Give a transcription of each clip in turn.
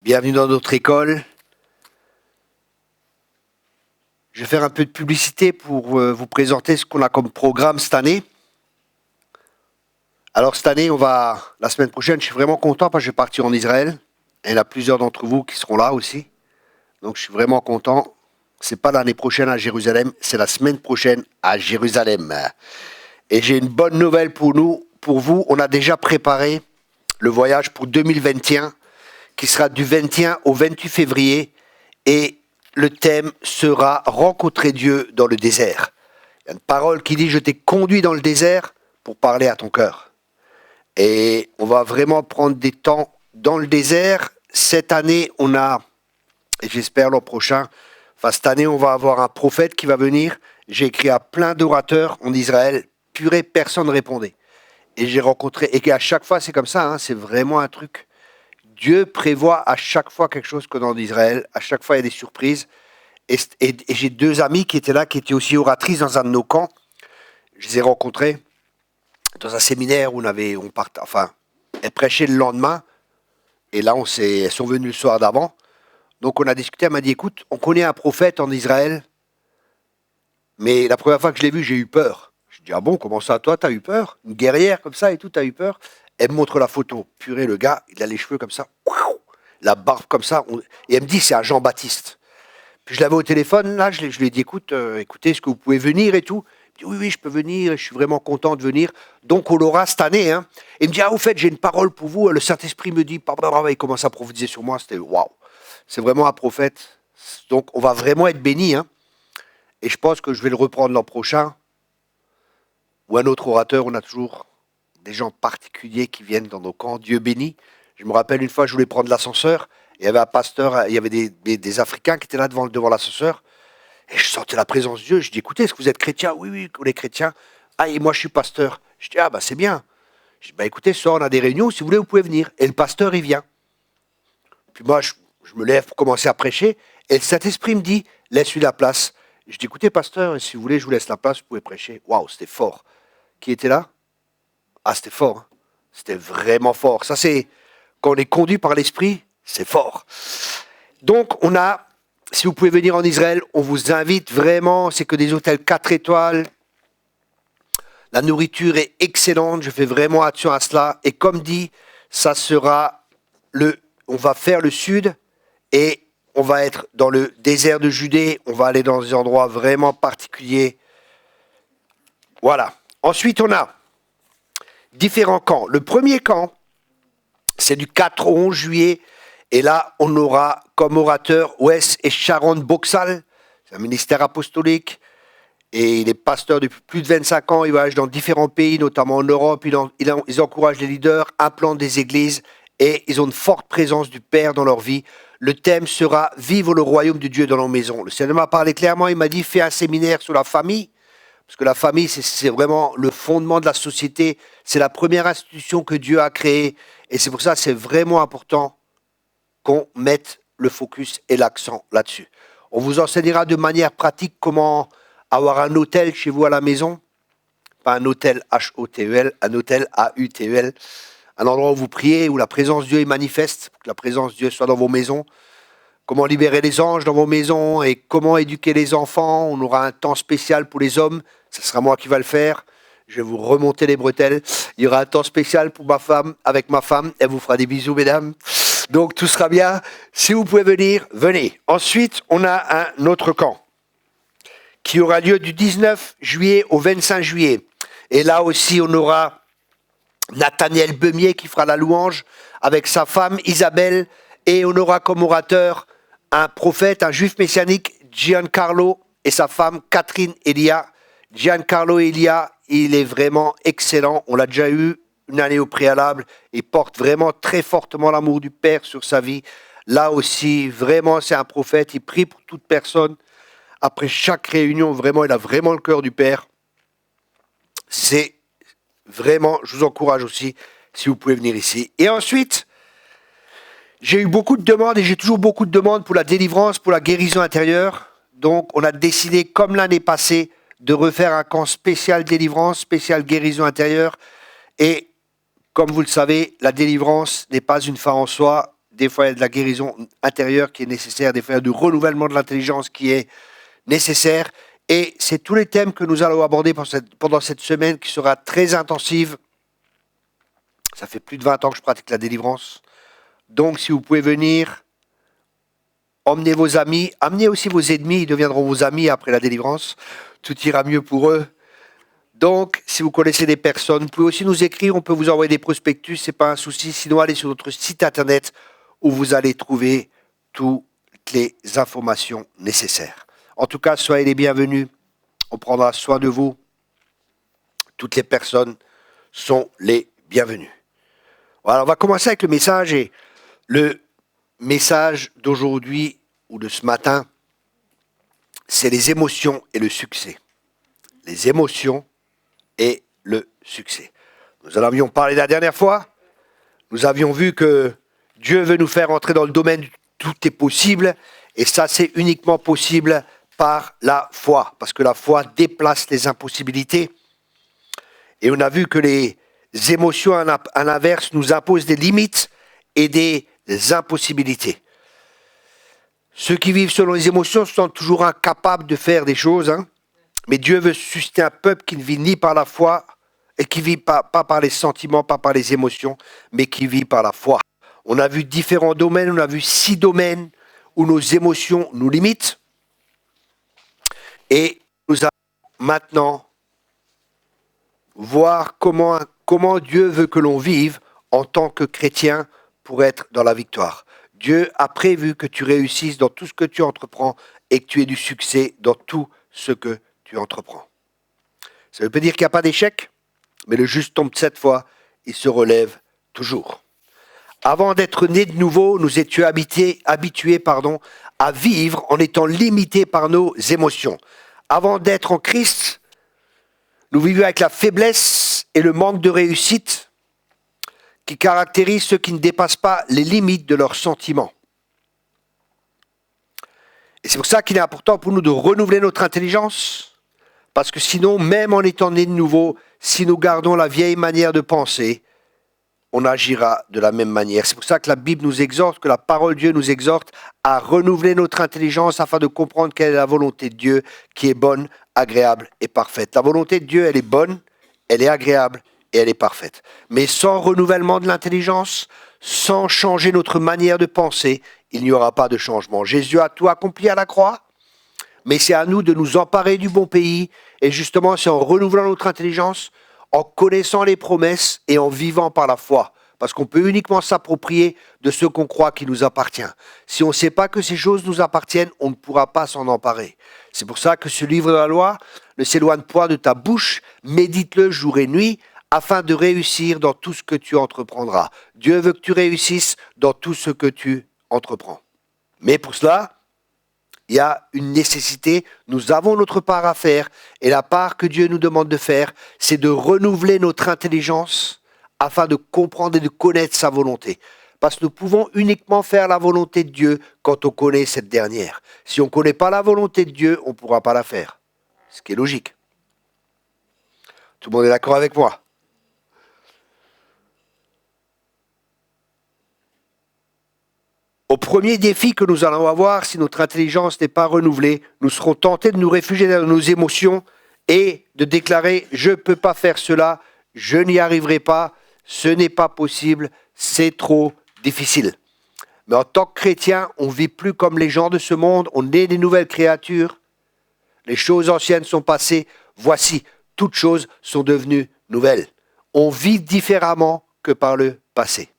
Bienvenue dans notre école. Je vais faire un peu de publicité pour vous présenter ce qu'on a comme programme cette année. Alors cette année, la semaine prochaine, je suis vraiment content parce que je vais partir en Israël. Et il y en a plusieurs d'entre vous qui seront là aussi. Donc je suis vraiment content. C'est pas l'année prochaine à Jérusalem, c'est la semaine prochaine à Jérusalem. Et j'ai une bonne nouvelle pour vous. On a déjà préparé le voyage pour 2021, qui sera du 21 au 28 février. Et le thème sera « Rencontrer Dieu dans le désert ». Il y a une parole qui dit « Je t'ai conduit dans le désert pour parler à ton cœur ». Et on va vraiment prendre des temps dans le désert. Cette année, et j'espère l'an prochain, cette année, on va avoir un prophète qui va venir. J'ai écrit à plein d'orateurs en Israël. Purée, personne ne répondait. Et j'ai rencontré, et à chaque fois, c'est comme ça, c'est vraiment un truc. Dieu prévoit à chaque fois quelque chose que dans Israël. À chaque fois, il y a des surprises. Et j'ai deux amis qui étaient là, qui étaient aussi oratrices dans un de nos camps. Je les ai rencontrés dans un séminaire où elles prêchaient le lendemain. Et là, elles sont venues le soir d'avant. Donc, on a discuté. Elle m'a dit, écoute, on connaît un prophète en Israël. Mais la première fois que je l'ai vu, j'ai eu peur. Je dis, ah bon, comment ça, toi, t'as eu peur? Une guerrière comme ça et tout, t'as eu peur? Elle me montre la photo. Purée, le gars, il a les cheveux comme ça. La barbe comme ça. Et elle me dit, c'est un Jean-Baptiste. Puis je l'avais au téléphone, là, je lui ai dit, écoutez, est-ce que vous pouvez venir et tout? Il me dit, oui, je peux venir, je suis vraiment content de venir. Donc, on l'aura cette année. Il me dit, au fait, j'ai une parole pour vous. Le Saint-Esprit me dit, il commence à prophétiser sur moi. C'était waouh. C'est vraiment un prophète. Donc, on va vraiment être bénis. Et je pense que je vais le reprendre l'an prochain. Ou un autre orateur, on a toujours des gens particuliers qui viennent dans nos camps. Dieu béni. Je me rappelle une fois, je voulais prendre l'ascenseur. Il y avait un pasteur, il y avait des Africains qui étaient là devant l'ascenseur. Et je sentais la présence de Dieu. Je dis, écoutez, est-ce que vous êtes chrétien? Oui, on est chrétien. Ah, et moi, je suis pasteur. Je dis, c'est bien. Je dis, écoutez, ce soir, on a des réunions. Si vous voulez, vous pouvez venir. Et le pasteur, il vient. Puis moi, je me lève pour commencer à prêcher. Et le Saint-Esprit me dit, laisse-lui la place. Je dis, écoutez, pasteur, si vous voulez, je vous laisse la place, vous pouvez prêcher. Waouh, c'était fort. Qui était là? Ah, c'était fort. C'était vraiment fort. Ça, c'est quand on est conduit par l'Esprit, c'est fort. Donc, si vous pouvez venir en Israël, on vous invite vraiment. C'est que des hôtels 4 étoiles. La nourriture est excellente. Je fais vraiment attention à cela. Et comme dit, ça sera on va faire le sud et on va être dans le désert de Judée. On va aller dans des endroits vraiment particuliers. Voilà. Ensuite, on a différents camps. Le premier camp, c'est du 4 au 11 juillet. Et là, on aura comme orateur Wes et Sharon Boxall. C'est un ministère apostolique. Et il est pasteur depuis plus de 25 ans. Il voyage dans différents pays, notamment en Europe. Ils encouragent les leaders, implantent des églises. Et ils ont une forte présence du Père dans leur vie. Le thème sera « Vivre le royaume de Dieu dans nos maisons ». Le Seigneur m'a parlé clairement. Il m'a dit « Fais un séminaire sur la famille ». Parce que la famille, c'est vraiment le fondement de la société. C'est la première institution que Dieu a créée. Et c'est pour ça que c'est vraiment important qu'on mette le focus et l'accent là-dessus. On vous enseignera de manière pratique comment avoir un hôtel chez vous à la maison. Pas un hôtel H-O-T-E-L, un hôtel A-U-T-E-L. Un endroit où vous priez, où la présence de Dieu est manifeste, que la présence de Dieu soit dans vos maisons. Comment libérer les anges dans vos maisons et comment éduquer les enfants. On aura un temps spécial pour les hommes. Ce sera moi qui va le faire. Je vais vous remonter les bretelles. Il y aura un temps spécial pour avec ma femme. Elle vous fera des bisous, mesdames. Donc, tout sera bien. Si vous pouvez venir, venez. Ensuite, on a un autre camp qui aura lieu du 19 juillet au 25 juillet. Et là aussi, on aura Nathaniel Beumier qui fera la louange avec sa femme Isabelle. Et on aura comme orateur un prophète, un juif messianique, Giancarlo, et sa femme Catherine Elia. Giancarlo Elia, il est vraiment excellent. On l'a déjà eu une année au préalable. Il porte vraiment très fortement l'amour du Père sur sa vie. Là aussi, vraiment, c'est un prophète. Il prie pour toute personne. Après chaque réunion, vraiment, il a vraiment le cœur du Père. C'est vraiment, je vous encourage aussi, si vous pouvez venir ici. Et ensuite, j'ai eu beaucoup de demandes et j'ai toujours beaucoup de demandes pour la délivrance, pour la guérison intérieure. Donc, on a décidé, comme l'année passée, de refaire un camp spécial délivrance, spécial guérison intérieure. Et comme vous le savez, la délivrance n'est pas une fin en soi. des fois il y a de la guérison intérieure qui est nécessaire, des fois il y a du renouvellement de l'intelligence qui est nécessaire. Et c'est tous les thèmes que nous allons aborder pendant cette semaine qui sera très intensive. Ça fait plus de 20 ans que je pratique la délivrance. Donc si vous pouvez venir, emmenez vos amis, amenez aussi vos ennemis, ils deviendront vos amis après la délivrance. Tout ira mieux pour eux. Donc, si vous connaissez des personnes, vous pouvez aussi nous écrire, on peut vous envoyer des prospectus, c'est pas un souci. Sinon, allez sur notre site internet où vous allez trouver toutes les informations nécessaires. En tout cas, soyez les bienvenus. On prendra soin de vous. Toutes les personnes sont les bienvenues. Voilà, on va commencer avec le message. Et le message d'aujourd'hui ou de ce matin, c'est les émotions et le succès. Les émotions et le succès. Nous en avions parlé la dernière fois. Nous avions vu que Dieu veut nous faire entrer dans le domaine du tout est possible. Et ça, c'est uniquement possible par la foi. Parce que la foi déplace les impossibilités. Et on a vu que les émotions, à l'inverse, nous imposent des limites et des impossibilités. Ceux qui vivent selon les émotions sont toujours incapables de faire des choses, mais Dieu veut susciter un peuple qui ne vit ni par la foi, et qui ne vit pas par les sentiments, pas par les émotions, mais qui vit par la foi. On a vu différents domaines, on a vu 6 domaines où nos émotions nous limitent. Et nous allons maintenant voir comment Dieu veut que l'on vive en tant que chrétien pour être dans la victoire. Dieu a prévu que tu réussisses dans tout ce que tu entreprends et que tu aies du succès dans tout ce que tu entreprends. Ça ne veut pas dire qu'il n'y a pas d'échec, mais le juste tombe 7 fois, il se relève toujours. Avant d'être nés de nouveau, nous étions habitués à vivre en étant limités par nos émotions. Avant d'être en Christ, nous vivions avec la faiblesse et le manque de réussite qui caractérisent ceux qui ne dépassent pas les limites de leurs sentiments. Et c'est pour ça qu'il est important pour nous de renouveler notre intelligence, parce que sinon, même en étant nés de nouveau, si nous gardons la vieille manière de penser, on agira de la même manière. C'est pour ça que la Bible nous exhorte, que la parole de Dieu nous exhorte à renouveler notre intelligence afin de comprendre quelle est la volonté de Dieu qui est bonne, agréable et parfaite. La volonté de Dieu, elle est bonne, elle est agréable et elle est parfaite. Mais sans renouvellement de l'intelligence, sans changer notre manière de penser, il n'y aura pas de changement. Jésus a tout accompli à la croix, mais c'est à nous de nous emparer du bon pays. Et justement, c'est en renouvelant notre intelligence, en connaissant les promesses et en vivant par la foi. Parce qu'on peut uniquement s'approprier de ce qu'on croit qui nous appartient. Si on ne sait pas que ces choses nous appartiennent, on ne pourra pas s'en emparer. C'est pour ça que ce livre de la loi ne s'éloigne point de ta bouche, médite-le jour et nuit, afin de réussir dans tout ce que tu entreprendras. Dieu veut que tu réussisses dans tout ce que tu entreprends. Mais pour cela, il y a une nécessité, nous avons notre part à faire, et la part que Dieu nous demande de faire, c'est de renouveler notre intelligence afin de comprendre et de connaître sa volonté. Parce que nous pouvons uniquement faire la volonté de Dieu quand on connaît cette dernière. Si on ne connaît pas la volonté de Dieu, on ne pourra pas la faire. Ce qui est logique. Tout le monde est d'accord avec moi? Au premier défi que nous allons avoir, si notre intelligence n'est pas renouvelée, nous serons tentés de nous réfugier dans nos émotions et de déclarer « je ne peux pas faire cela, je n'y arriverai pas, ce n'est pas possible, c'est trop difficile ». Mais en tant que chrétien, on ne vit plus comme les gens de ce monde, on est des nouvelles créatures. Les choses anciennes sont passées, voici, toutes choses sont devenues nouvelles. On vit différemment que par le passé.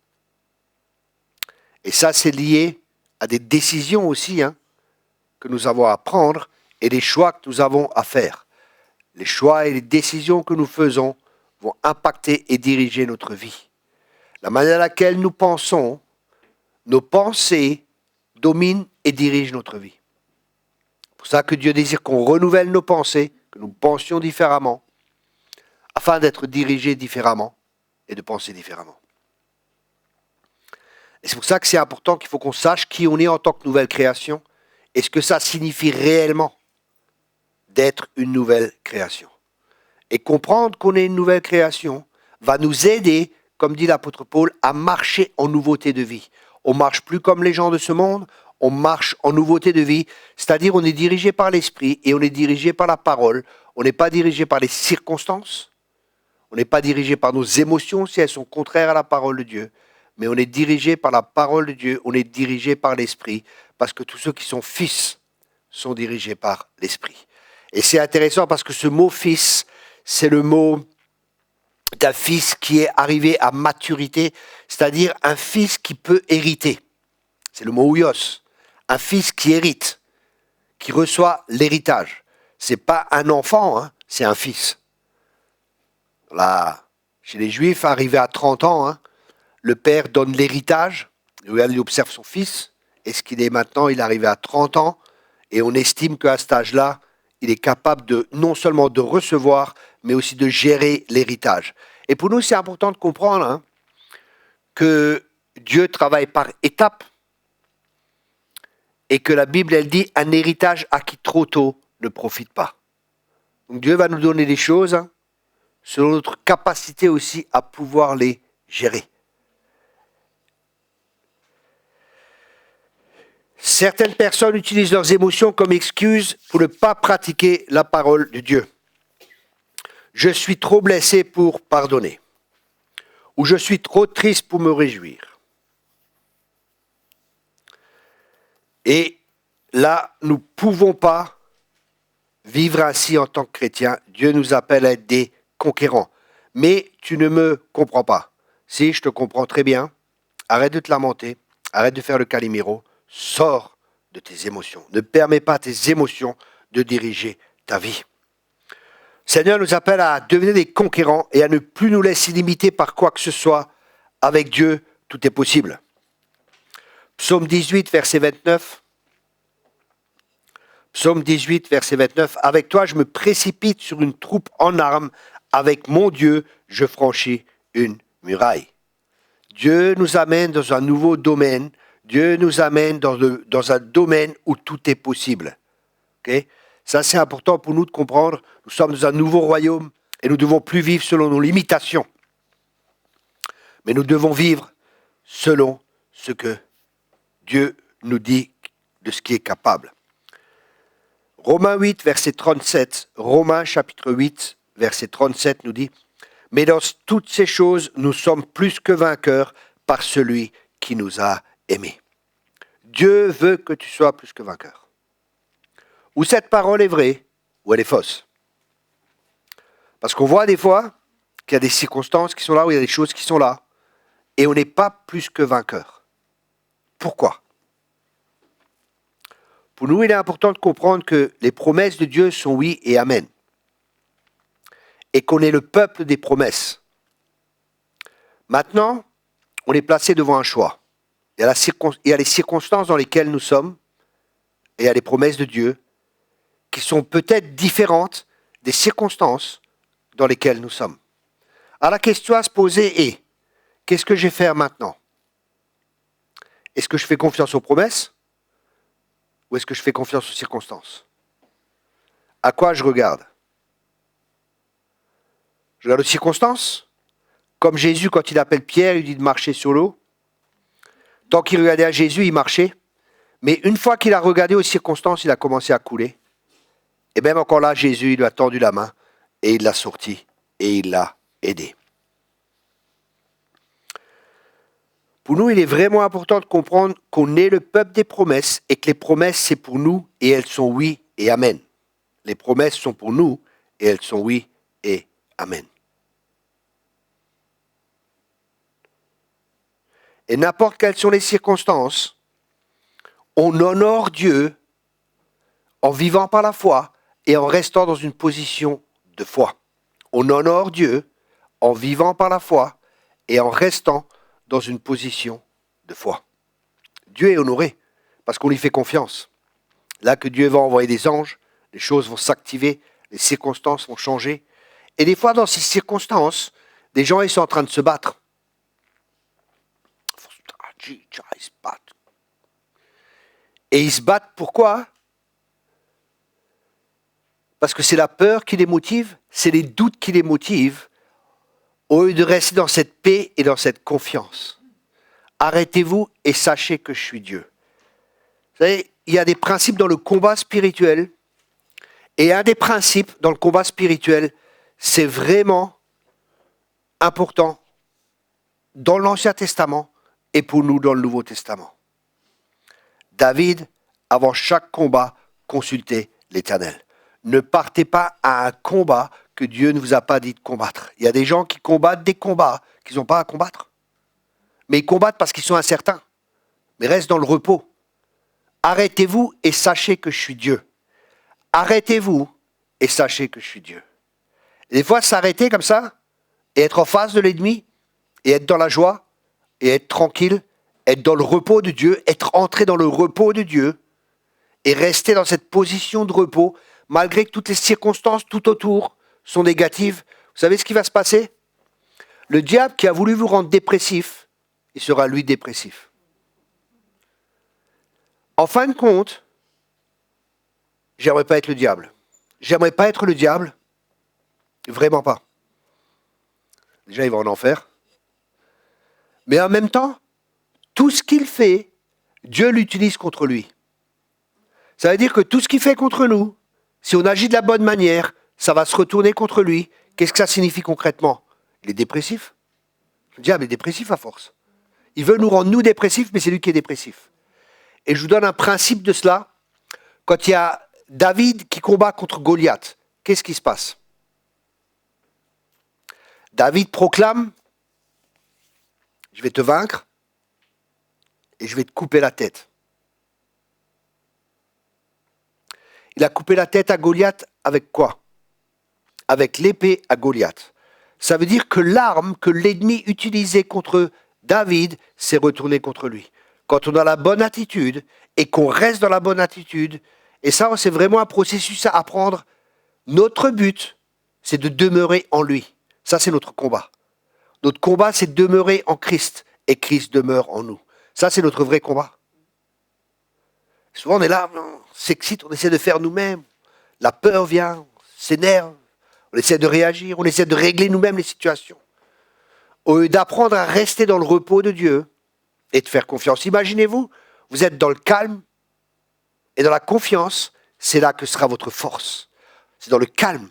Et ça, c'est lié à des décisions aussi que nous avons à prendre et des choix que nous avons à faire. Les choix et les décisions que nous faisons vont impacter et diriger notre vie. La manière à laquelle nous pensons, nos pensées dominent et dirigent notre vie. C'est pour ça que Dieu désire qu'on renouvelle nos pensées, que nous pensions différemment, afin d'être dirigés différemment et de penser différemment. Et c'est pour ça que c'est important qu'il faut qu'on sache qui on est en tant que nouvelle création et ce que ça signifie réellement d'être une nouvelle création. Et comprendre qu'on est une nouvelle création va nous aider, comme dit l'apôtre Paul, à marcher en nouveauté de vie. On ne marche plus comme les gens de ce monde, on marche en nouveauté de vie, c'est-à-dire on est dirigé par l'esprit et on est dirigé par la parole. On n'est pas dirigé par les circonstances, on n'est pas dirigé par nos émotions si elles sont contraires à la parole de Dieu, mais on est dirigé par la parole de Dieu, on est dirigé par l'esprit, parce que tous ceux qui sont fils sont dirigés par l'esprit. Et c'est intéressant parce que ce mot fils, c'est le mot d'un fils qui est arrivé à maturité, c'est-à-dire un fils qui peut hériter. C'est le mot ouios, un fils qui hérite, qui reçoit l'héritage. C'est pas un enfant, hein, c'est un fils. Là, chez les Juifs, arrivé à 30 ans, hein, le père donne l'héritage, il observe son fils, et ce qu'il est maintenant, il est arrivé à 30 ans, et on estime qu'à cet âge-là, il est capable de non seulement de recevoir, mais aussi de gérer l'héritage. Et pour nous, c'est important de comprendre hein, que Dieu travaille par étapes, et que la Bible, elle dit, un héritage acquis trop tôt ne profite pas. Donc Dieu va nous donner des choses hein, selon notre capacité aussi à pouvoir les gérer. Certaines personnes utilisent leurs émotions comme excuse pour ne pas pratiquer la parole de Dieu. Je suis trop blessé pour pardonner. Ou je suis trop triste pour me réjouir. Et là, nous ne pouvons pas vivre ainsi en tant que chrétiens. Dieu nous appelle à être des conquérants. Mais tu ne me comprends pas. Si, je te comprends très bien. Arrête de te lamenter. Arrête de faire le Calimero. Sors de tes émotions. Ne permets pas à tes émotions de diriger ta vie. Le Seigneur nous appelle à devenir des conquérants et à ne plus nous laisser limiter par quoi que ce soit. Avec Dieu, tout est possible. Psaume 18, verset 29. Psaume 18, verset 29. Avec toi, je me précipite sur une troupe en armes. Avec mon Dieu, je franchis une muraille. Dieu nous amène dans un nouveau domaine. Dieu nous amène dans un domaine où tout est possible. Okay? Ça, c'est important pour nous de comprendre. Nous sommes dans un nouveau royaume et nous ne devons plus vivre selon nos limitations. Mais nous devons vivre selon ce que Dieu nous dit de ce qui est capable. Romains 8, verset 37. Romains chapitre 8, verset 37 nous dit « Mais dans toutes ces choses, nous sommes plus que vainqueurs par celui qui nous a aimés. » Dieu veut que tu sois plus que vainqueur. Ou cette parole est vraie, ou elle est fausse. Parce qu'on voit des fois qu'il y a des circonstances qui sont là, ou il y a des choses qui sont là, et on n'est pas plus que vainqueur. Pourquoi ? Pour nous, il est important de comprendre que les promesses de Dieu sont oui et amen. Et qu'on est le peuple des promesses. Maintenant, on est placé devant un choix. Il y a les circonstances dans lesquelles nous sommes, et il y a les promesses de Dieu, qui sont peut-être différentes des circonstances dans lesquelles nous sommes. Alors la question à se poser est, qu'est-ce que je vais faire maintenant ? Est-ce que je fais confiance aux promesses ? Ou est-ce que je fais confiance aux circonstances ? À quoi je regarde ? Je regarde aux circonstances ? Comme Jésus, quand il appelle Pierre, il dit de marcher sur l'eau. Tant qu'il regardait à Jésus, il marchait. Mais une fois qu'il a regardé aux circonstances, il a commencé à couler. Et même encore là, Jésus, il lui a tendu la main et il l'a sorti et il l'a aidé. Pour nous, il est vraiment important de comprendre qu'on est le peuple des promesses et que les promesses, c'est pour nous et elles sont oui et amen. Les promesses sont pour nous et elles sont oui et amen. Et n'importe quelles sont les circonstances, on honore Dieu en vivant par la foi et en restant dans une position de foi. On honore Dieu en vivant par la foi et en restant dans une position de foi. Dieu est honoré parce qu'on lui fait confiance. Là que Dieu va envoyer des anges, les choses vont s'activer, les circonstances vont changer. Et des fois, dans ces circonstances, des gens ils sont en train de se battre. Ils se battent. Et ils se battent pourquoi ? Parce que c'est la peur qui les motive, c'est les doutes qui les motivent, au lieu de rester dans cette paix et dans cette confiance. arrêtez-vous et sachez que je suis Dieu. Vous savez, il y a des principes dans le combat spirituel, et un des principes dans le combat spirituel, c'est vraiment important dans l'Ancien Testament et pour nous dans le Nouveau Testament. David, avant chaque combat, consultait l'Éternel. Ne partez pas à un combat que Dieu ne vous a pas dit de combattre. Il y a des gens qui combattent des combats qu'ils n'ont pas à combattre. Mais ils combattent parce qu'ils sont incertains. Mais restent dans le repos. Arrêtez-vous et sachez que je suis Dieu. Arrêtez-vous et sachez que je suis Dieu. Et des fois, s'arrêter comme ça, et être en face de l'ennemi, et être dans la joie, et être tranquille, être dans le repos de Dieu, être entré dans le repos de Dieu, et rester dans cette position de repos, malgré que toutes les circonstances tout autour sont négatives. Vous savez ce qui va se passer? Le diable qui a voulu vous rendre dépressif, il sera lui dépressif. En fin de compte, j'aimerais pas être le diable. J'aimerais pas être le diable. Vraiment pas. Déjà, il va en enfer. Mais en même temps, tout ce qu'il fait, Dieu l'utilise contre lui. Ça veut dire que tout ce qu'il fait contre nous, si on agit de la bonne manière, ça va se retourner contre lui. Qu'est-ce que ça signifie concrètement? Il est dépressif. Le diable est dépressif à force. Il veut nous rendre nous dépressifs, mais c'est lui qui est dépressif. Et je vous donne un principe de cela. Quand il y a David qui combat contre Goliath, qu'est-ce qui se passe? David proclame, je vais te vaincre et je vais te couper la tête. Il a coupé la tête à Goliath avec quoi? Avec l'épée à Goliath. Ça veut dire que l'arme que l'ennemi utilisait contre David s'est retournée contre lui. Quand on a la bonne attitude et qu'on reste dans la bonne attitude, et ça c'est vraiment un processus à apprendre, notre but c'est de demeurer en lui. Ça c'est notre combat. Notre combat c'est de demeurer en Christ et Christ demeure en nous. Ça c'est notre vrai combat. Souvent on est là, on s'excite, on essaie de faire nous-mêmes. La peur vient, on s'énerve, on essaie de réagir, on essaie de régler nous-mêmes les situations. Au lieu d'apprendre à rester dans le repos de Dieu et de faire confiance. Imaginez-vous, vous êtes dans le calme et dans la confiance, c'est là que sera votre force. C'est dans le calme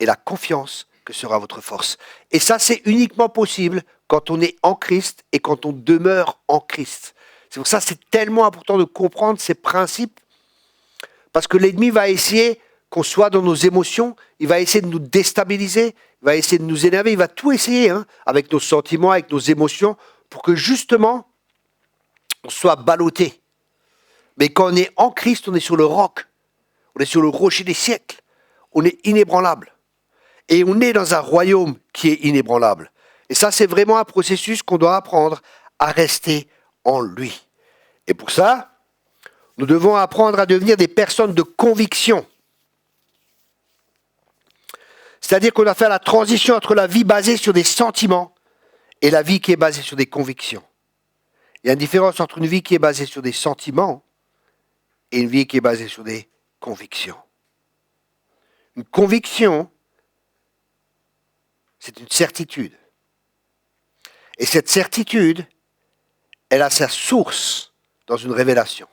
et la confiance que sera votre force. Et ça, c'est uniquement possible quand on est en Christ et quand on demeure en Christ. C'est pour ça que c'est tellement important de comprendre ces principes, parce que l'ennemi va essayer qu'on soit dans nos émotions, il va essayer de nous déstabiliser, il va essayer de nous énerver, il va tout essayer avec nos sentiments, avec nos émotions, pour que justement, on soit ballotté. Mais quand on est en Christ, on est sur le roc, on est sur le rocher des siècles, on est inébranlable. Et on est dans un royaume qui est inébranlable. Et ça, c'est vraiment un processus qu'on doit apprendre à rester en lui. Et pour ça, nous devons apprendre à devenir des personnes de conviction. C'est-à-dire qu'on a fait la transition entre la vie basée sur des sentiments et la vie qui est basée sur des convictions. Il y a une différence entre une vie qui est basée sur des sentiments et une vie qui est basée sur des convictions. Une conviction, c'est une certitude. Et cette certitude, elle a sa source dans une révélation.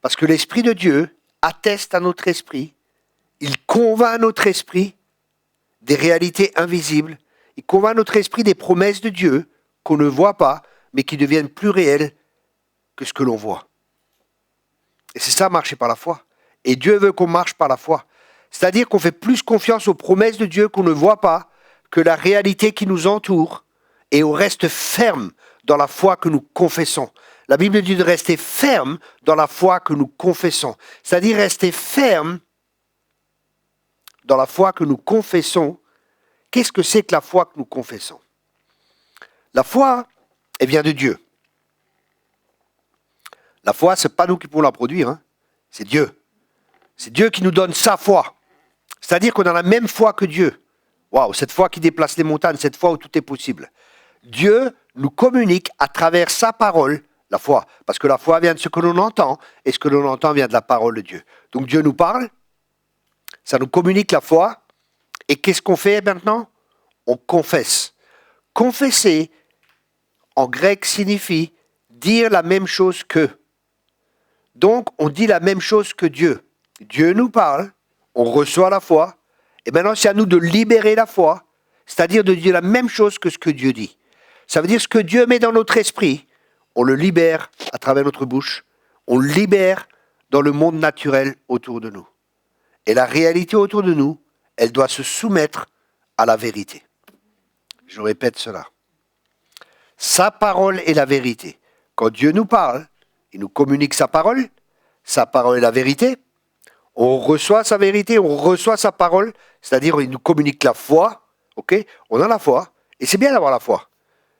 Parce que l'Esprit de Dieu atteste à notre esprit, il convainc notre esprit des réalités invisibles, il convainc notre esprit des promesses de Dieu qu'on ne voit pas, mais qui deviennent plus réelles que ce que l'on voit. Et c'est ça, marcher par la foi. Et Dieu veut qu'on marche par la foi. C'est-à-dire qu'on fait plus confiance aux promesses de Dieu qu'on ne voit pas que la réalité qui nous entoure, et on reste ferme dans la foi que nous confessons. La Bible dit de rester ferme dans la foi que nous confessons. C'est-à-dire rester ferme dans la foi que nous confessons. Qu'est-ce que c'est que la foi que nous confessons? La foi, elle vient de Dieu. La foi, ce n'est pas nous qui pouvons la produire, c'est Dieu. C'est Dieu qui nous donne sa foi. C'est-à-dire qu'on a la même foi que Dieu. Waouh, cette foi qui déplace les montagnes, cette foi où tout est possible. Dieu nous communique à travers sa parole la foi. Parce que la foi vient de ce que l'on entend, et ce que l'on entend vient de la parole de Dieu. Donc Dieu nous parle, ça nous communique la foi, et qu'est-ce qu'on fait maintenant? On confesse. Confesser, en grec signifie dire la même chose que. Donc, on dit la même chose que Dieu. Dieu nous parle, on reçoit la foi, et maintenant c'est à nous de libérer la foi, c'est-à-dire de dire la même chose que ce que Dieu dit. Ça veut dire ce que Dieu met dans notre esprit, on le libère à travers notre bouche, on le libère dans le monde naturel autour de nous. Et la réalité autour de nous, elle doit se soumettre à la vérité. Je répète cela. Sa parole est la vérité. Quand Dieu nous parle, il nous communique sa parole est la vérité. On reçoit sa vérité, on reçoit sa parole, c'est-à-dire il nous communique la foi, ok? On a la foi, et c'est bien d'avoir la foi.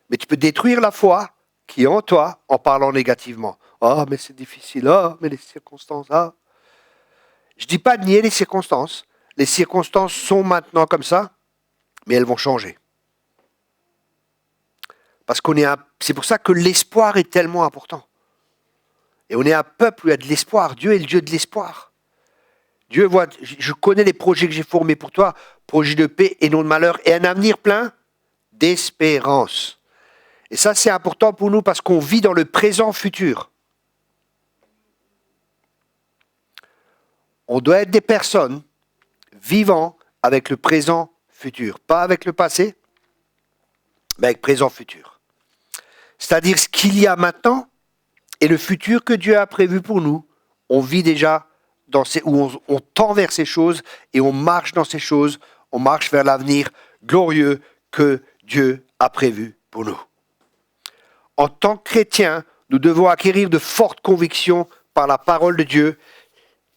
Mais tu peux détruire la foi qui est en toi en parlant négativement. Ah, mais c'est difficile, ah, mais les circonstances, ah. Je ne dis pas de nier les circonstances. Les circonstances sont maintenant comme ça, mais elles vont changer. Parce c'est pour ça que l'espoir est tellement important. Et on est un peuple où il y a de l'espoir. Dieu est le Dieu de l'espoir. Dieu voit, je connais les projets que j'ai formés pour toi, projets de paix et non de malheur, et un avenir plein d'espérance. Et ça, c'est important pour nous parce qu'on vit dans le présent futur. On doit être des personnes vivant avec le présent futur. Pas avec le passé, mais avec le présent futur. C'est-à-dire ce qu'il y a maintenant et le futur que Dieu a prévu pour nous. On vit déjà où on tend vers ces choses et on marche dans ces choses. On marche vers l'avenir glorieux que Dieu a prévu pour nous. En tant que chrétiens, nous devons acquérir de fortes convictions par la parole de Dieu,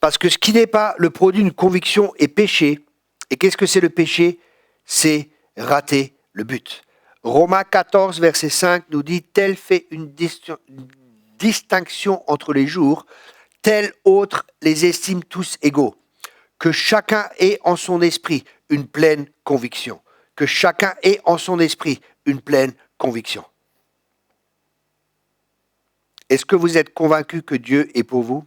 parce que ce qui n'est pas le produit d'une conviction est péché. Et qu'est-ce que c'est le péché? C'est rater le but. Romains 14, verset 5 nous dit « Tel fait une distinction entre les jours, tel autre les estime tous égaux. Que chacun ait en son esprit une pleine conviction. Que chacun ait en son esprit une pleine conviction. » Est-ce que vous êtes convaincu que Dieu est pour vous?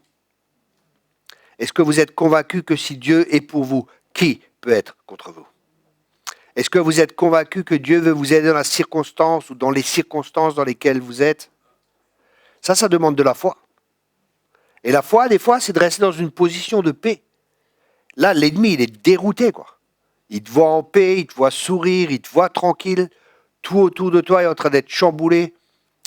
Est-ce que vous êtes convaincu que si Dieu est pour vous, qui peut être contre vous? Est-ce que vous êtes convaincu que Dieu veut vous aider dans la circonstance ou dans les circonstances dans lesquelles vous êtes? Ça demande de la foi. Et la foi, des fois, c'est de rester dans une position de paix. Là, l'ennemi, il est dérouté, quoi. Il te voit en paix, il te voit sourire, il te voit tranquille. Tout autour de toi est en train d'être chamboulé.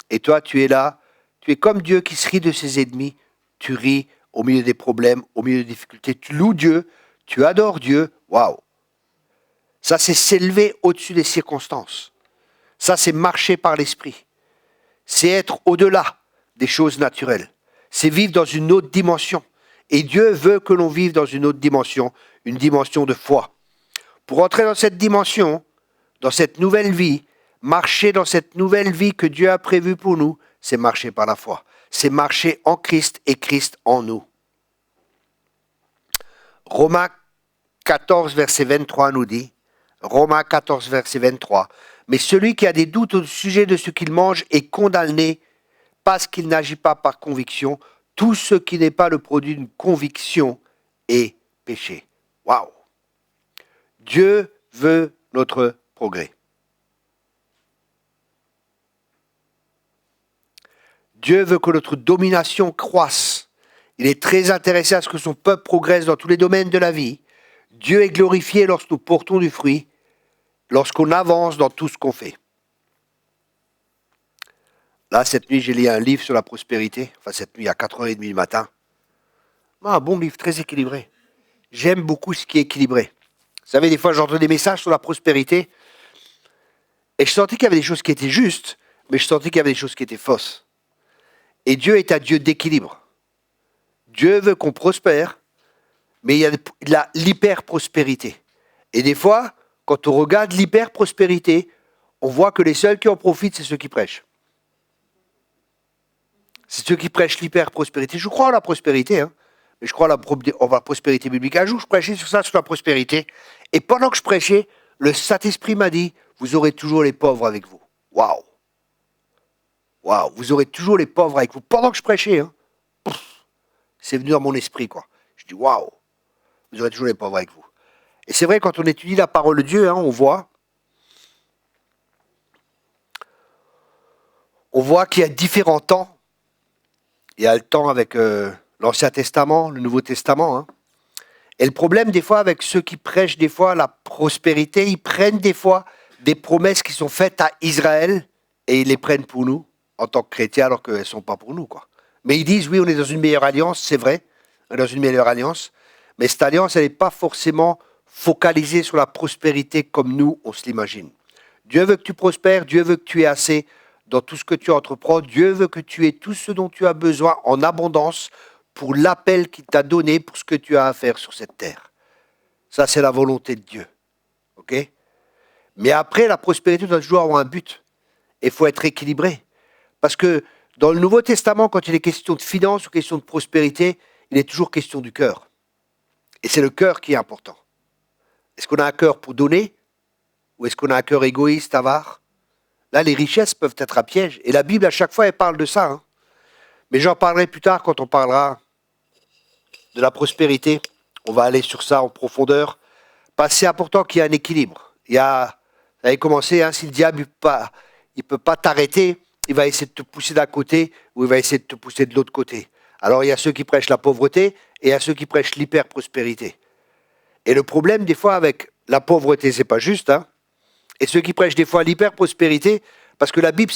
Et toi, tu es là. Tu es comme Dieu qui se rit de ses ennemis. Tu ris au milieu des problèmes, au milieu des difficultés. Tu loues Dieu, tu adores Dieu. Waouh! Ça, c'est s'élever au-dessus des circonstances. Ça, c'est marcher par l'esprit. C'est être au-delà des choses naturelles. C'est vivre dans une autre dimension. Et Dieu veut que l'on vive dans une autre dimension, une dimension de foi. Pour entrer dans cette dimension, dans cette nouvelle vie, marcher dans cette nouvelle vie que Dieu a prévue pour nous, c'est marcher par la foi. C'est marcher en Christ et Christ en nous. Romains 14, verset 23 nous dit, Romains 14, verset 23, « Mais celui qui a des doutes au sujet de ce qu'il mange est condamné parce qu'il n'agit pas par conviction. Tout ce qui n'est pas le produit d'une conviction est péché. » Waouh! Dieu veut notre progrès. Dieu veut que notre domination croisse. Il est très intéressé à ce que son peuple progresse dans tous les domaines de la vie. Dieu est glorifié lorsque nous portons du fruit, lorsqu'on avance dans tout ce qu'on fait. Là, cette nuit, j'ai lu un livre sur la prospérité. Enfin, cette nuit, à 4h30 du matin. Un bon livre, très équilibré. J'aime beaucoup ce qui est équilibré. Vous savez, des fois, j'entends des messages sur la prospérité. Et je sentais qu'il y avait des choses qui étaient justes, mais je sentais qu'il y avait des choses qui étaient fausses. Et Dieu est un Dieu d'équilibre. Dieu veut qu'on prospère, mais il y a l'hyper-prospérité. Et des fois, quand on regarde l'hyper-prospérité, on voit que les seuls qui en profitent, c'est ceux qui prêchent. C'est ceux qui prêchent l'hyper-prospérité. Je crois en la prospérité, hein, mais je crois en la prospérité biblique. Un jour, je prêchais sur ça, sur la prospérité. Et pendant que je prêchais, le Saint-Esprit m'a dit, vous aurez toujours les pauvres avec vous. Waouh! Waouh! Vous aurez toujours les pauvres avec vous. Pendant que je prêchais, hein, c'est venu dans mon esprit, quoi. Je dis, waouh! Vous aurez toujours les pauvres avec vous. Et c'est vrai, quand on étudie la parole de Dieu, hein, on voit on voit qu'il y a différents temps. Il y a le temps avec l'Ancien Testament, le Nouveau Testament. Hein. Et le problème des fois avec ceux qui prêchent des fois la prospérité, ils prennent des fois des promesses qui sont faites à Israël et ils les prennent pour nous en tant que chrétiens alors qu'elles ne sont pas pour nous, quoi. Mais ils disent oui, on est dans une meilleure alliance, c'est vrai, on est dans une meilleure alliance, mais cette alliance, elle n'est pas forcément focalisée sur la prospérité comme nous, on se l'imagine. Dieu veut que tu prospères, Dieu veut que tu aies assez dans tout ce que tu entreprends, Dieu veut que tu aies tout ce dont tu as besoin en abondance pour l'appel qu'il t'a donné, pour ce que tu as à faire sur cette terre. Ça, c'est la volonté de Dieu. Ok ? Mais après, la prospérité doit toujours avoir un but. Et il faut être équilibré. Parce que dans le Nouveau Testament, quand il est question de finance ou question de prospérité, il est toujours question du cœur. Et c'est le cœur qui est important. Est-ce qu'on a un cœur pour donner ? Ou est-ce qu'on a un cœur égoïste, avare ? Là, les richesses peuvent être un piège. Et la Bible, à chaque fois, elle parle de ça. Hein. Mais j'en parlerai plus tard quand on parlera de la prospérité. On va aller sur ça en profondeur. Parce que c'est important qu'il y ait un équilibre. Vous avez commencé, hein, si le diable il peut pas t'arrêter, il va essayer de te pousser d'un côté ou il va essayer de te pousser de l'autre côté. Alors il y a ceux qui prêchent la pauvreté et il y a ceux qui prêchent l'hyper-prospérité. Et le problème des fois avec la pauvreté, c'est pas juste, hein, et ceux qui prêchent des fois l'hyper-prospérité, parce que la Bible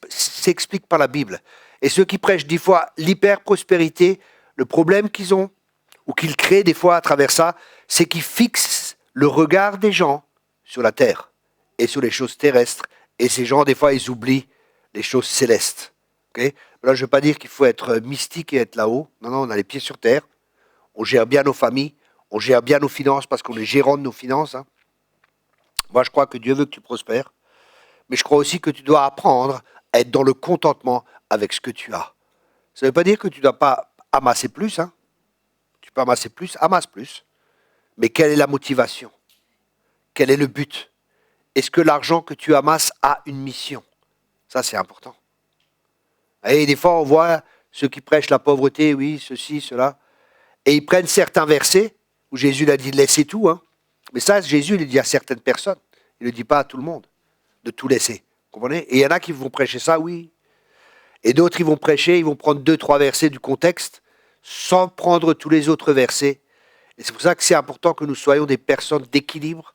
s'explique par la Bible. Et ceux qui prêchent des fois l'hyper-prospérité, le problème qu'ils ont, ou qu'ils créent des fois à travers ça, c'est qu'ils fixent le regard des gens sur la terre et sur les choses terrestres. Et ces gens, des fois, ils oublient les choses célestes. Okay ? Là, je ne veux pas dire qu'il faut être mystique et être là-haut. Non, non, on a les pieds sur terre. On gère bien nos familles. On gère bien nos finances parce qu'on est gérant de nos finances. Hein. Moi, je crois que Dieu veut que tu prospères. Mais je crois aussi que tu dois apprendre à être dans le contentement avec ce que tu as. Ça ne veut pas dire que tu ne dois pas amasser plus. Hein. Tu peux amasser plus, amasse plus. Mais quelle est la motivation ? Quel est le but ? Est-ce que l'argent que tu amasses a une mission ? Ça, c'est important. Et des fois, on voit ceux qui prêchent la pauvreté, oui, ceci, cela, et ils prennent certains versets où Jésus a dit de laisser tout. Hein. Mais ça, Jésus, il le dit à certaines personnes. Il ne le dit pas à tout le monde, de tout laisser. Vous comprenez ? Et il y en a qui vont prêcher ça, oui. Et d'autres, ils vont prêcher, ils vont prendre 2-3 versets du contexte, sans prendre tous les autres versets. Et c'est pour ça que c'est important que nous soyons des personnes d'équilibre,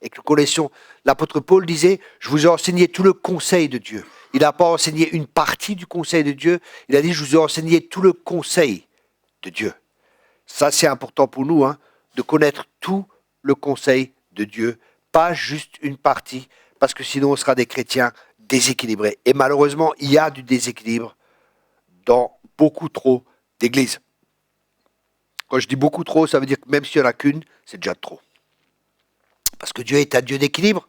et que nous connaissions. L'apôtre Paul disait, je vous ai enseigné tout le conseil de Dieu. Il n'a pas enseigné une partie du conseil de Dieu, il a dit, je vous ai enseigné tout le conseil de Dieu. Ça, c'est important pour nous, hein, de connaître tout le conseil de Dieu, pas juste une partie, parce que sinon on sera des chrétiens déséquilibrés. Et malheureusement, il y a du déséquilibre dans beaucoup trop d'églises. Quand je dis beaucoup trop, ça veut dire que même s'il n'y en a qu'une, c'est déjà trop. Parce que Dieu est un Dieu d'équilibre.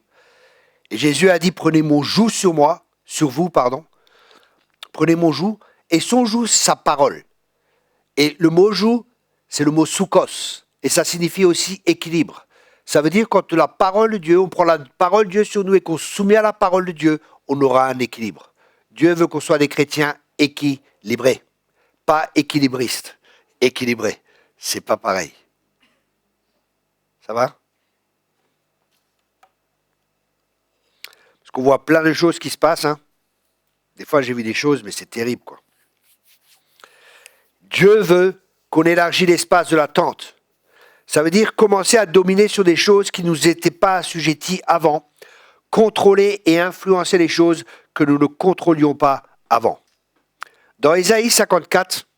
Et Jésus a dit, prenez mon joug sur moi, sur vous, pardon. Prenez mon joug, et son joug, c'est sa parole. Et le mot joug, c'est le mot soukos. Et ça signifie aussi équilibre. Ça veut dire quand la parole de Dieu, on prend la parole de Dieu sur nous et qu'on se soumet à la parole de Dieu, on aura un équilibre. Dieu veut qu'on soit des chrétiens équilibrés. Pas équilibristes. Équilibrés. C'est pas pareil. Ça va ? Parce qu'on voit plein de choses qui se passent. Hein. Des fois, j'ai vu des choses, mais c'est terrible, quoi. Dieu veut qu'on élargisse l'espace de l'attente. Ça veut dire commencer à dominer sur des choses qui ne nous étaient pas assujetties avant, contrôler et influencer les choses que nous ne contrôlions pas avant. Dans Ésaïe 54,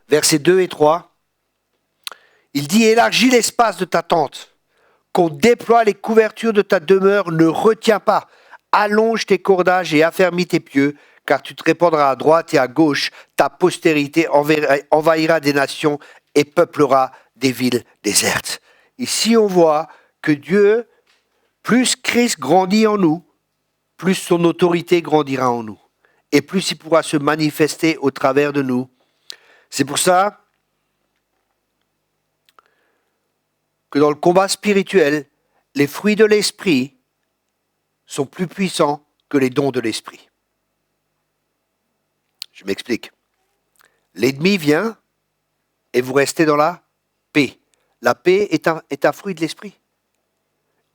versets 2 et 3, il dit « Élargis l'espace de ta tente, qu'on déploie les couvertures de ta demeure, ne retiens pas. Allonge tes cordages et affermis tes pieux, car tu te répandras à droite et à gauche, ta postérité envahira des nations et peuplera des villes désertes. » Ici, on voit que Dieu, plus Christ grandit en nous, plus son autorité grandira en nous. Et plus il pourra se manifester au travers de nous. C'est pour ça que dans le combat spirituel, les fruits de l'esprit sont plus puissants que les dons de l'esprit. Je m'explique. L'ennemi vient et vous restez dans la paix. La paix est un fruit de l'esprit.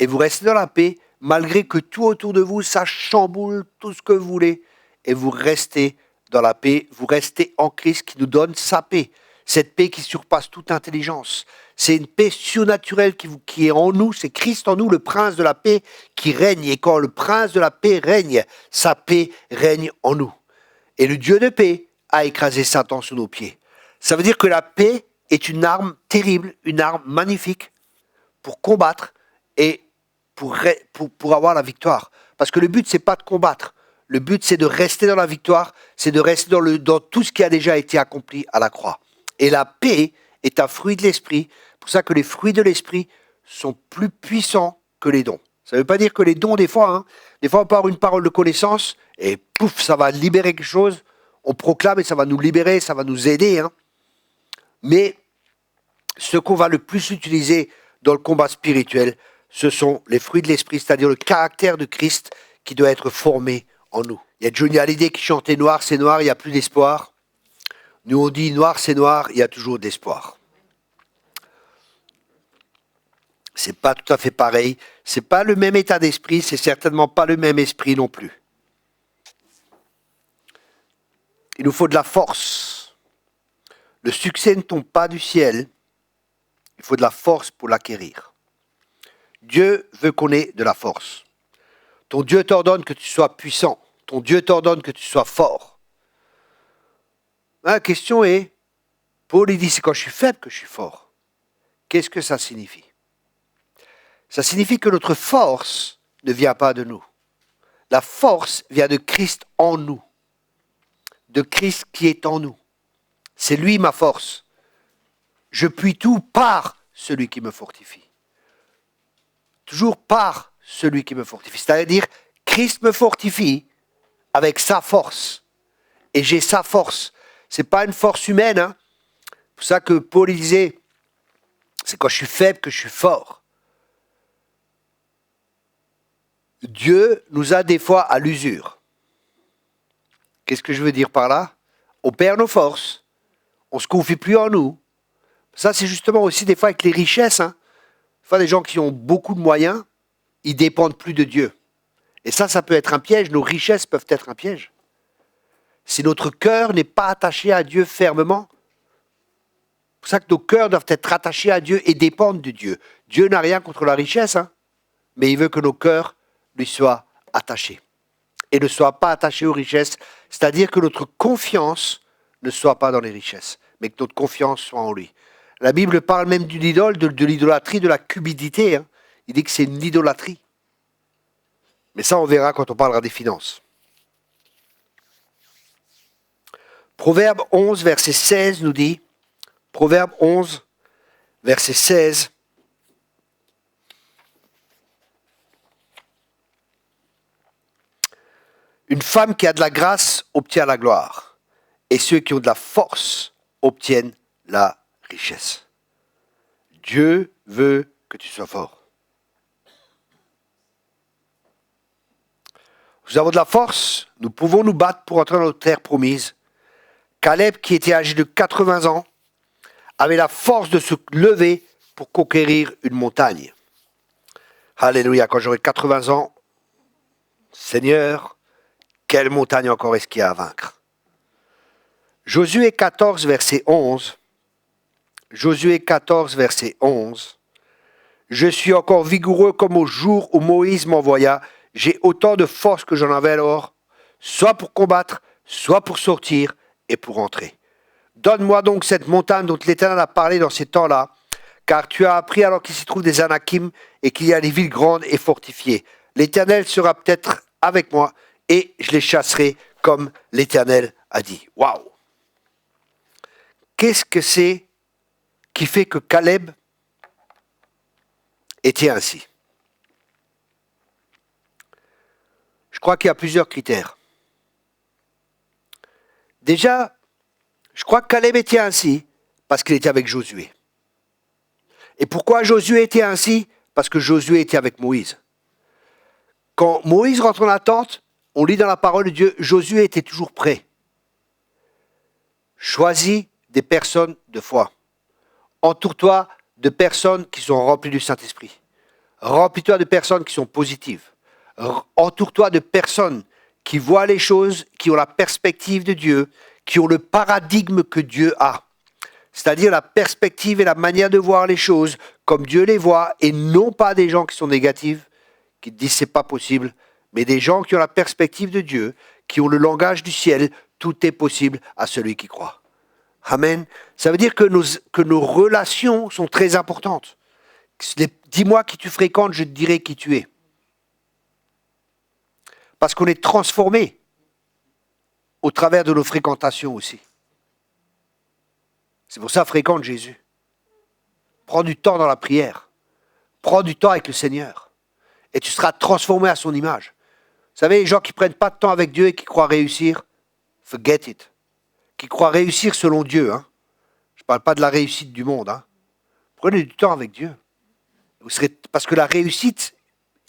Et vous restez dans la paix, malgré que tout autour de vous, ça chamboule tout ce que vous voulez, et vous restez dans la paix, vous restez en Christ qui nous donne sa paix. Cette paix qui surpasse toute intelligence. C'est une paix surnaturelle qui est en nous, c'est Christ en nous, le prince de la paix qui règne. Et quand le prince de la paix règne, sa paix règne en nous. Et le Dieu de paix a écrasé Satan sous nos pieds. Ça veut dire que la paix est une arme terrible, une arme magnifique pour combattre et pour avoir la victoire. Parce que le but, c'est pas de combattre. Le but, c'est de rester dans la victoire, c'est de rester dans tout ce qui a déjà été accompli à la croix. Et la paix est un fruit de l'esprit. C'est pour ça que les fruits de l'esprit sont plus puissants que les dons. Ça ne veut pas dire que les dons, des fois, on peut avoir une parole de connaissance et pouf, ça va libérer quelque chose. On proclame et ça va nous libérer, ça va nous aider. Mais ce qu'on va le plus utiliser dans le combat spirituel, ce sont les fruits de l'esprit, c'est-à-dire le caractère de Christ qui doit être formé en nous. Il y a Johnny Hallyday qui chantait « Noir, c'est noir, il n'y a plus d'espoir ». Nous on dit « Noir, c'est noir, il y a toujours d'espoir ». C'est pas tout à fait pareil, c'est pas le même état d'esprit, c'est certainement pas le même esprit non plus. Il nous faut de la force. Le succès ne tombe pas du ciel, il faut de la force pour l'acquérir. Dieu veut qu'on ait de la force. Ton Dieu t'ordonne que tu sois puissant. Ton Dieu t'ordonne que tu sois fort. La question est, Paul il dit, c'est quand je suis faible que je suis fort. Qu'est-ce que ça signifie? Ça signifie que notre force ne vient pas de nous. La force vient de Christ en nous. De Christ qui est en nous. C'est lui ma force. Je puis tout par celui qui me fortifie. Toujours par celui qui me fortifie. C'est-à-dire, Christ me fortifie avec sa force. Et j'ai sa force. Ce n'est pas une force humaine. C'est pour ça que Paul disait, c'est quand je suis faible que je suis fort. Dieu nous a des fois à l'usure. Qu'est-ce que je veux dire par là? On perd nos forces. On ne se confie plus en nous. Ça, c'est justement aussi des fois avec les richesses. Des fois, des gens qui ont beaucoup de moyens, ils dépendent plus de Dieu. Et ça peut être un piège. Nos richesses peuvent être un piège. Si notre cœur n'est pas attaché à Dieu fermement, c'est pour ça que nos cœurs doivent être attachés à Dieu et dépendre de Dieu. Dieu n'a rien contre la richesse, mais il veut que nos cœurs lui soient attachés. Et ne soient pas attachés aux richesses, c'est-à-dire que notre confiance ne soit pas dans les richesses, mais que notre confiance soit en lui. La Bible parle même d'une idole, de l'idolâtrie, de la cupidité. Il dit que c'est une idolâtrie. Mais ça, on verra quand on parlera des finances. Proverbe 11, verset 16 nous dit, Proverbe 11, verset 16, une femme qui a de la grâce obtient la gloire, et ceux qui ont de la force obtiennent la richesse. Dieu veut que tu sois fort. Nous avons de la force, nous pouvons nous battre pour entrer dans notre terre promise. Caleb, qui était âgé de 80 ans, avait la force de se lever pour conquérir une montagne. Alléluia, quand j'aurai 80 ans, Seigneur, quelle montagne encore est-ce qu'il y a à vaincre? Josué 14, verset 11. Josué 14, verset 11. Je suis encore vigoureux comme au jour où Moïse m'envoya. J'ai autant de force que j'en avais alors, soit pour combattre, soit pour sortir et pour entrer. Donne-moi donc cette montagne dont l'Éternel a parlé dans ces temps-là, car tu as appris alors qu'il s'y trouve des Anakim et qu'il y a des villes grandes et fortifiées. L'Éternel sera peut-être avec moi et je les chasserai comme l'Éternel a dit. Waouh! Qu'est-ce que c'est qui fait que Caleb était ainsi? Je crois qu'il y a plusieurs critères. Déjà, je crois que Caleb était ainsi parce qu'il était avec Josué. Et pourquoi Josué était ainsi? Parce que Josué était avec Moïse. Quand Moïse rentre dans la tente, on lit dans la parole de Dieu, Josué était toujours prêt. Choisis des personnes de foi. Entoure-toi de personnes qui sont remplies du Saint-Esprit. Remplis-toi de personnes qui sont positives. Entoure-toi de personnes qui voient les choses, qui ont la perspective de Dieu, qui ont le paradigme que Dieu a. C'est-à-dire la perspective et la manière de voir les choses comme Dieu les voit, et non pas des gens qui sont négatifs, qui te disent c'est pas possible, mais des gens qui ont la perspective de Dieu, qui ont le langage du ciel, tout est possible à celui qui croit. Amen. Ça veut dire que nos relations sont très importantes. Dis-moi qui tu fréquentes, je te dirai qui tu es. Parce qu'on est transformé au travers de nos fréquentations aussi. C'est pour ça, fréquente Jésus. Prends du temps dans la prière. Prends du temps avec le Seigneur. Et tu seras transformé à son image. Vous savez, les gens qui ne prennent pas de temps avec Dieu et qui croient réussir, forget it. Qui croient réussir selon Dieu. Hein. Je ne parle pas de la réussite du monde. Hein. Prenez du temps avec Dieu. Parce que la réussite,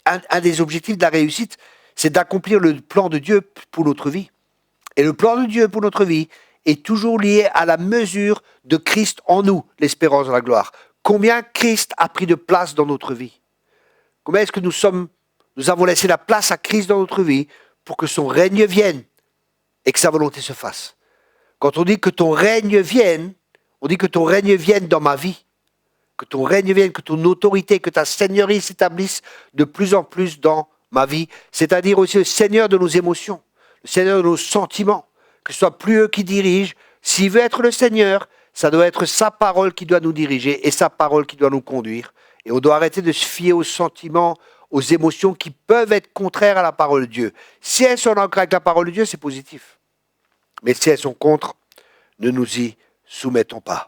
un des objectifs de la réussite, c'est d'accomplir le plan de Dieu pour notre vie. Et le plan de Dieu pour notre vie est toujours lié à la mesure de Christ en nous, l'espérance de la gloire. Combien Christ a pris de place dans notre vie? Combien est-ce que nous avons laissé la place à Christ dans notre vie pour que son règne vienne et que sa volonté se fasse? Quand on dit que ton règne vienne, on dit que ton règne vienne dans ma vie, que ton règne vienne, que ton autorité, que ta seigneurie s'établisse de plus en plus dans ma vie, c'est-à-dire aussi le Seigneur de nos émotions, le Seigneur de nos sentiments, que ce soit plus eux qui dirigent. S'il veut être le Seigneur, ça doit être sa parole qui doit nous diriger et sa parole qui doit nous conduire. Et on doit arrêter de se fier aux sentiments, aux émotions qui peuvent être contraires à la parole de Dieu. Si elles sont en accord avec la parole de Dieu, c'est positif. Mais si elles sont contre, ne nous y soumettons pas.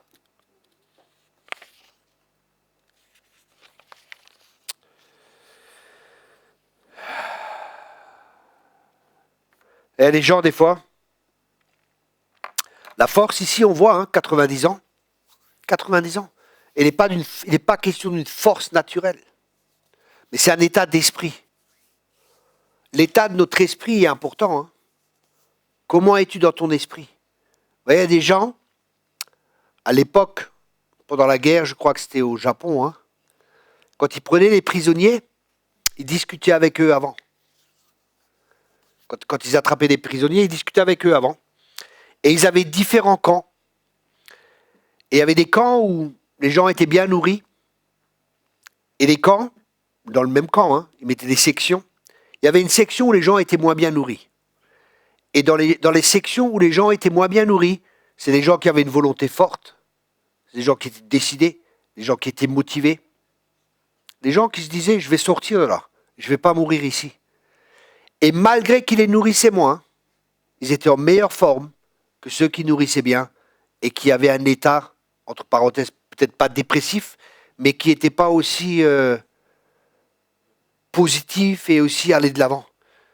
Et les gens, des fois, la force ici, on voit, 90 ans. 90 ans. Il n'est pas question d'une force naturelle. Mais c'est un état d'esprit. L'état de notre esprit est important. Hein. Comment es-tu dans ton esprit? Vous voyez, il y a des gens, à l'époque, pendant la guerre, je crois que c'était au Japon, hein, quand ils prenaient les prisonniers, ils discutaient avec eux avant. Quand ils attrapaient des prisonniers, ils discutaient avec eux avant. Et ils avaient différents camps. Et il y avait des camps où les gens étaient bien nourris. Et des camps, dans le même camp, hein, ils mettaient des sections. Il y avait une section où les gens étaient moins bien nourris. Et dans les sections où les gens étaient moins bien nourris, c'est des gens qui avaient une volonté forte. C'est des gens qui étaient décidés. Des gens qui étaient motivés. Des gens qui se disaient, je vais sortir de là. Je ne vais pas mourir ici. Et malgré qu'ils les nourrissaient moins, ils étaient en meilleure forme que ceux qui nourrissaient bien et qui avaient un état, entre parenthèses, peut-être pas dépressif, mais qui n'était pas aussi positif et aussi aller de l'avant.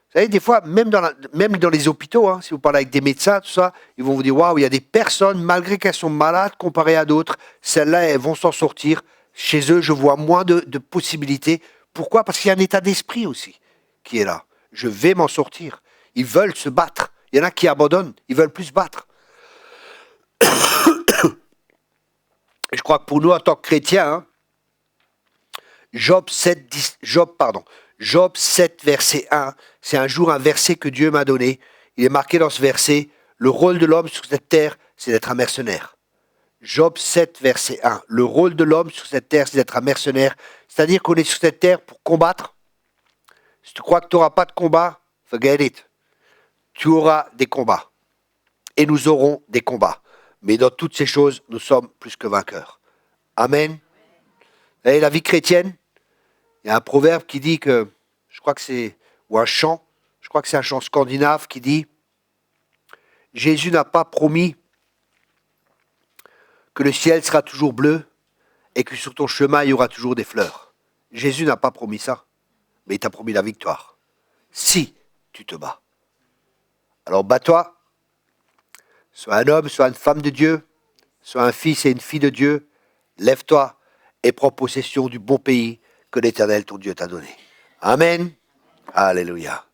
Vous savez, des fois, même dans les hôpitaux, hein, si vous parlez avec des médecins, tout ça, ils vont vous dire, waouh, il y a des personnes, malgré qu'elles sont malades comparées à d'autres, celles-là, elles vont s'en sortir. Chez eux, je vois moins de possibilités. Pourquoi? Parce qu'il y a un état d'esprit aussi qui est là. Je vais m'en sortir. Ils veulent se battre. Il y en a qui abandonnent. Ils veulent plus se battre. Et je crois que pour nous, en tant que chrétiens, hein, Job 7, verset 1, c'est un jour un verset que Dieu m'a donné. Il est marqué dans ce verset, le rôle de l'homme sur cette terre, c'est d'être un mercenaire. Job 7, verset 1. Le rôle de l'homme sur cette terre, c'est d'être un mercenaire. C'est-à-dire qu'on est sur cette terre pour combattre. Si tu crois que tu n'auras pas de combat, forget it. Tu auras des combats. Et nous aurons des combats. Mais dans toutes ces choses, nous sommes plus que vainqueurs. Amen. Et la vie chrétienne, il y a un proverbe qui dit que, je crois que c'est, ou un chant, je crois que c'est un chant scandinave qui dit, Jésus n'a pas promis que le ciel sera toujours bleu et que sur ton chemin, il y aura toujours des fleurs. Jésus n'a pas promis ça, mais il t'a promis la victoire. Si tu te bats. Alors bats-toi, sois un homme, sois une femme de Dieu, sois un fils et une fille de Dieu, lève-toi et prends possession du bon pays que l'Éternel, ton Dieu, t'a donné. Amen. Alléluia.